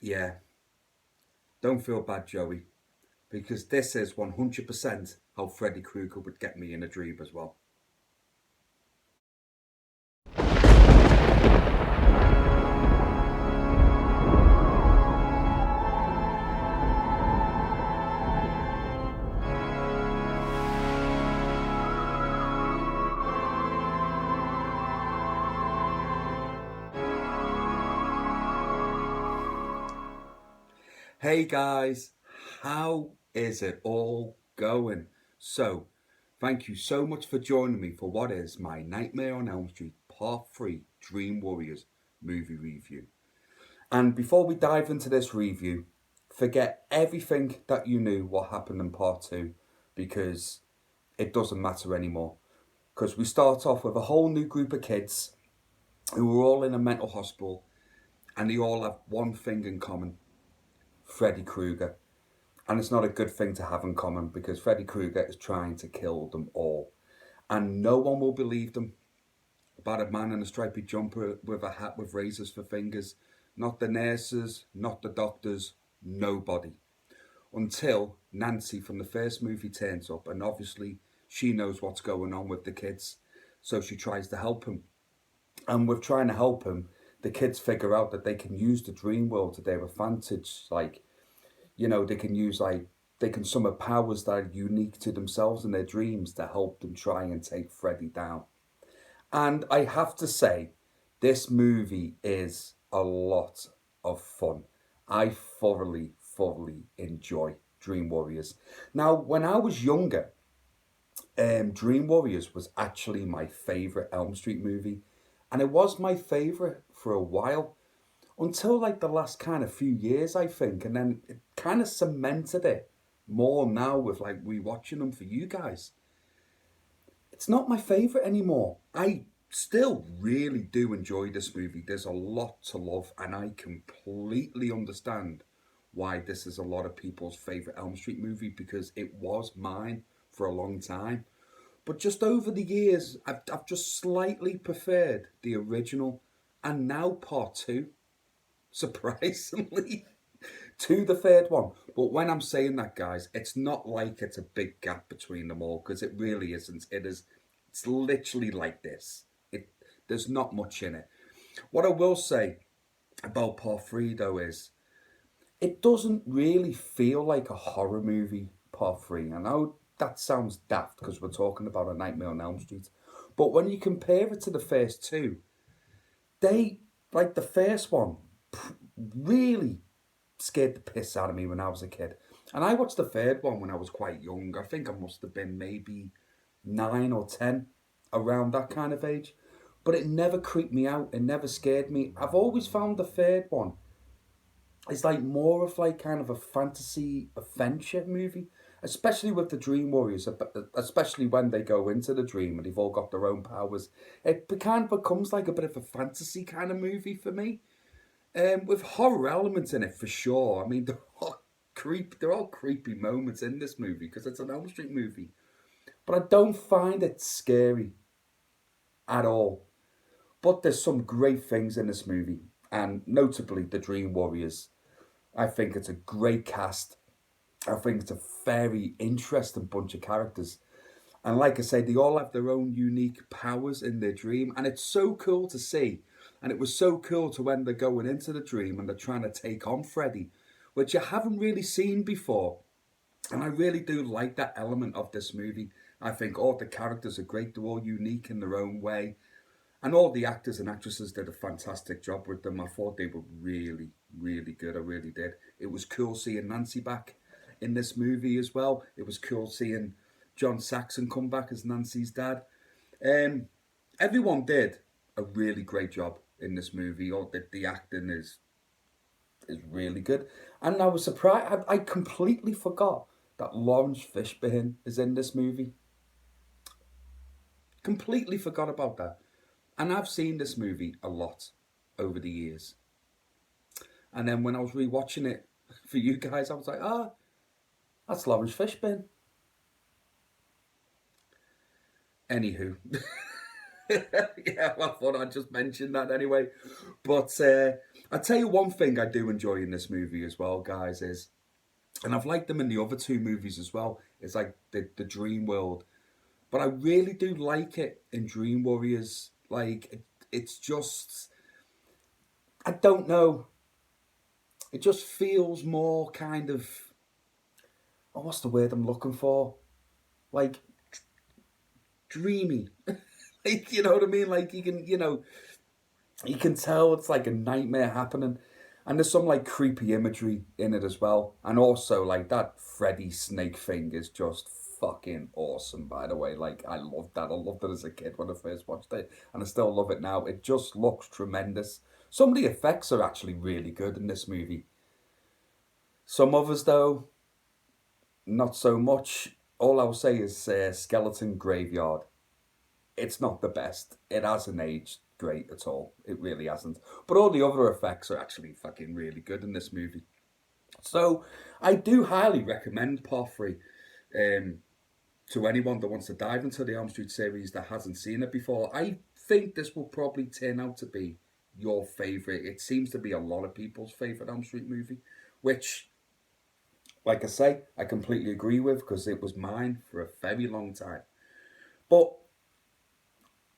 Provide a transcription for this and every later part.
Yeah, don't feel bad, Joey, because this is 100% how Freddy Krueger would get me in a dream as well. Hey guys, how is it all going? So, thank you so much for joining me for what is my Nightmare on Elm Street Part 3 Dream Warriors movie review. And before we dive into this review, forget everything that you knew what happened in Part 2 because it doesn't matter anymore. Because we start off with a whole new group of kids who are all in a mental hospital and they all have one thing in common: Freddy Krueger. And it's not a good thing to have in common because Freddy Krueger is trying to kill them all. And no one will believe them about a man in a stripy jumper with a hat with razors for fingers. Not the nurses, not the doctors, nobody. Until Nancy from the first movie turns up, and obviously she knows what's going on with the kids. So she tries to help him. And with trying to help him, the kids figure out that they can use the dream world to their advantage. They can use they can summon powers that are unique to themselves and their dreams to help them try and take Freddy down. And I have to say, this movie is a lot of fun. I thoroughly enjoy Dream Warriors. Now, when I was younger, Dream Warriors was actually my favourite Elm Street movie. And it was my favourite for a while until like the last kind of few years, I think. And then it kind of cemented it more now with like rewatching them for you guys. It's not my favourite anymore. I still really do enjoy this movie. There's a lot to love, and I completely understand why this is a lot of people's favourite Elm Street movie because it was mine for a long time. But just over the years, I've just slightly preferred the original and now part two, surprisingly, to the third one. But when I'm saying that, guys, it's not like it's a big gap between them all because it really isn't. It's literally like this. There's not much in it. What I will say about part three though is it doesn't really feel like a horror movie. Part three. I know that sounds daft because we're talking about A Nightmare on Elm Street, but when you compare it to the first two, they like the first one really scared the piss out of me when I was a kid. And I watched the third one when I was quite young. I think I must have been maybe 9 or 10, around that kind of age. But it never creeped me out. It never scared me. I've always found the third one is like more of like kind of a fantasy adventure movie, especially with the Dream Warriors, especially when they go into the dream and they've all got their own powers. It kind of becomes like a bit of a fantasy kind of movie for me, with horror elements in it for sure. I mean, they're all creepy moments in this movie because it's an Elm Street movie, but I don't find it scary at all. But there's some great things in this movie, and notably the Dream Warriors. I think it's a great cast. I think it's a very interesting bunch of characters. And like I say, they all have their own unique powers in their dream. And it's so cool to see. And it was so cool to when they're going into the dream and they're trying to take on Freddy, which you haven't really seen before. And I really do like that element of this movie. I think all the characters are great. They're all unique in their own way. And all the actors and actresses did a fantastic job with them. I thought they were really good. I really did. It was cool seeing Nancy back in this movie as well. It was cool seeing John Saxon come back as Nancy's dad. Um, Everyone did a really great job in this movie. All the acting is really good. And I was surprised. I completely forgot that Lawrence Fishburne is in this movie. Completely forgot about that. And I've seen this movie a lot over the years. And then when I was rewatching it for you guys, I was like, that's Lawrence Fishburne. Anywho, Yeah, well, I thought I'd just mention that anyway. But I tell you one thing I do enjoy in this movie as well, guys, is, and I've liked them in the other two movies as well, is like the dream world. But I really do like it in Dream Warriors. Like, it's just, I don't know. It just feels more kind of, oh, what's the word I'm looking for? Like, dreamy. Like, you know what I mean? Like, you can tell it's like a nightmare happening. And there's some like creepy imagery in it as well. And also like that Freddy snake thing is just fucking awesome, by the way. Like, I loved that. I loved it as a kid when I first watched it. And I still love it now. It just looks tremendous. Some of the effects are actually really good in this movie. Some others though, not so much. All I'll say is Skeleton Graveyard. It's not the best. It hasn't aged great at all. It really hasn't. But all the other effects are actually fucking really good in this movie. So I do highly recommend Part 3 um, to anyone that wants to dive into the Elm Street series that hasn't seen it before. I think this will probably turn out to be your favourite. It seems to be a lot of people's favourite Elm Street movie, which, like I say, I completely agree with because it was mine for a very long time. But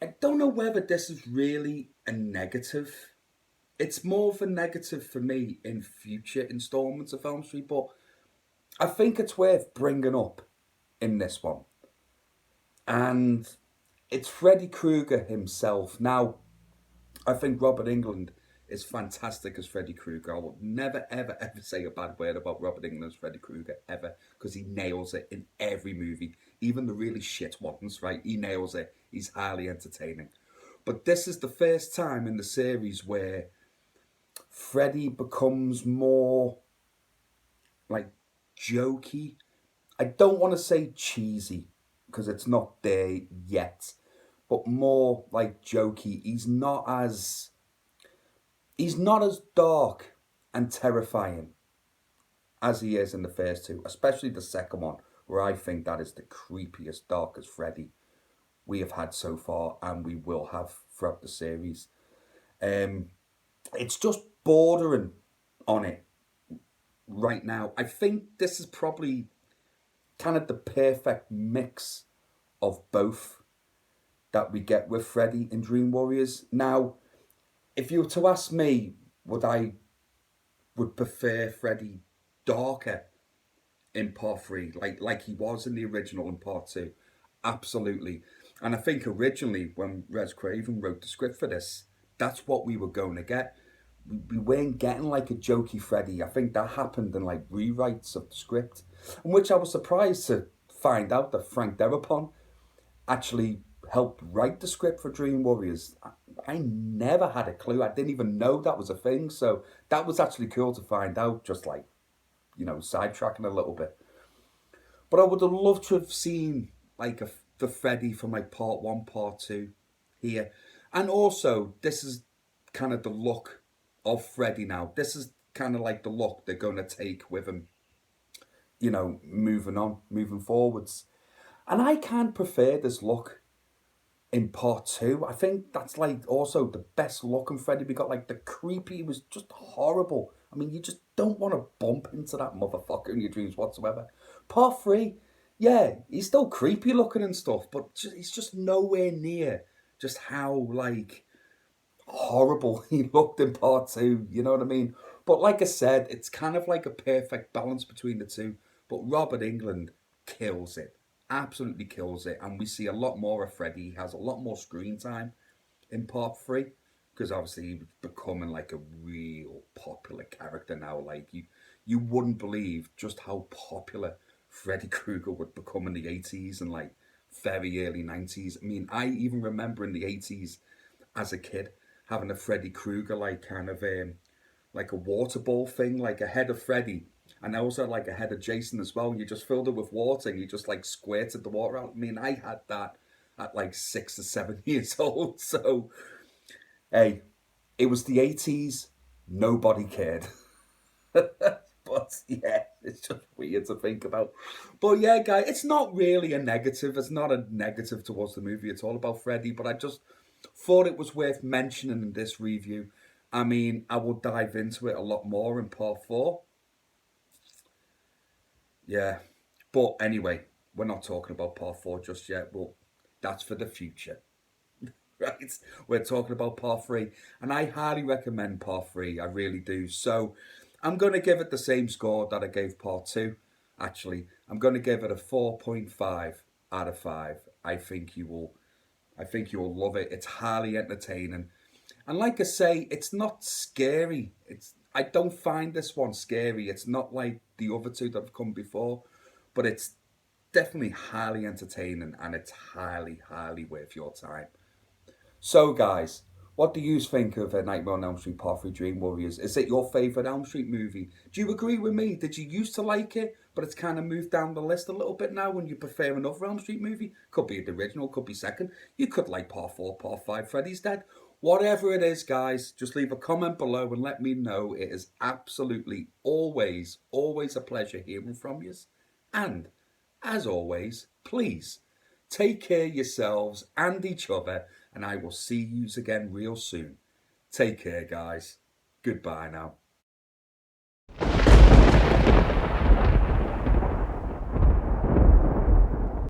I don't know whether this is really a negative. It's more of a negative for me in future installments of Elm Street, but I think it's worth bringing up in this one. And it's Freddy Krueger himself. Now, I think Robert Englund is fantastic as Freddy Krueger. I will never, ever, ever say a bad word about Robert Englund as Freddy Krueger, ever, because he nails it in every movie. Even the really shit ones, right? He nails it. He's highly entertaining. But this is the first time in the series where Freddy becomes more like jokey. I don't want to say cheesy because it's not there yet, but more like jokey. He's not as dark and terrifying as he is in the first two, especially the second one, where I think that is the creepiest, darkest Freddy we have had so far and we will have throughout the series. It's just bordering on it right now. I think this is probably kind of the perfect mix of both that we get with Freddy in Dream Warriors. Now, if you were to ask me, would prefer Freddy darker in Part 3, like he was in the original in Part 2? Absolutely. And I think originally when Wes Craven wrote the script for this, that's what we were going to get. We weren't getting like a jokey Freddy. I think that happened in like rewrites of the script, in which I was surprised to find out that Frank Darabont actually helped write the script for Dream Warriors. I never had a clue. I didn't even know that was a thing. So that was actually cool to find out, just like, sidetracking a little bit. But I would have loved to have seen like the Freddy from like Part 1, Part 2 here. And also, this is kind of the look of Freddy now. This is kind of like the look they're going to take with him, moving forwards. And I can't prefer this look in Part 2. I think that's like also the best looking Freddy we got. Like the creepy was just horrible. I mean, you just don't want to bump into that motherfucker in your dreams whatsoever. Part 3, yeah, he's still creepy looking and stuff, but he's just nowhere near just how like horrible he looked in Part 2, you know what I mean? But like I said, it's kind of like a perfect balance between the two. But Robert Englund kills it, absolutely kills it, and we see a lot more of Freddy. He has a lot more screen time in Part 3 because obviously he's becoming like a real popular character now. Like you wouldn't believe just how popular Freddy Krueger would become in the 80s and like very early 90s. I mean, I even remember in the 80s as a kid having a Freddy Krueger like kind of like a water ball thing, like a head of Freddy, and also like a head of Jason as well. You just filled it with water and you just like squirted the water out. I mean, I had that at like 6 or 7 years old. So, hey, it was the 80s. Nobody cared. But yeah, it's just weird to think about. But yeah, guys, it's not really a negative. It's not a negative towards the movie. It's all about Freddy. But thought it was worth mentioning in this review. I mean, I will dive into it a lot more in part 4. Yeah. But anyway, we're not talking about part 4 just yet. Well, that's for the future. Right? We're talking about part 3. And I highly recommend part 3. I really do. So I'm going to give it the same score that I gave part 2. Actually, I'm going to give it a 4.5 out of 5. I think you will love it. It's highly entertaining. And like I say, it's not scary. I don't find this one scary. It's not like the other two that have come before, but it's definitely highly entertaining and it's highly, highly worth your time. So, guys, what do you think of A Nightmare on Elm Street Part 3 Dream Warriors? Is it your favourite Elm Street movie? Do you agree with me? Did you used to like it, but it's kind of moved down the list a little bit now and you prefer another Elm Street movie? Could be the original, could be second. You could like Part 4, Part 5, Freddy's Dead. Whatever it is, guys, just leave a comment below and let me know. It is absolutely always, always a pleasure hearing from you. And, as always, please, take care of yourselves and each other, and I will see you again real soon. Take care, guys. Goodbye now.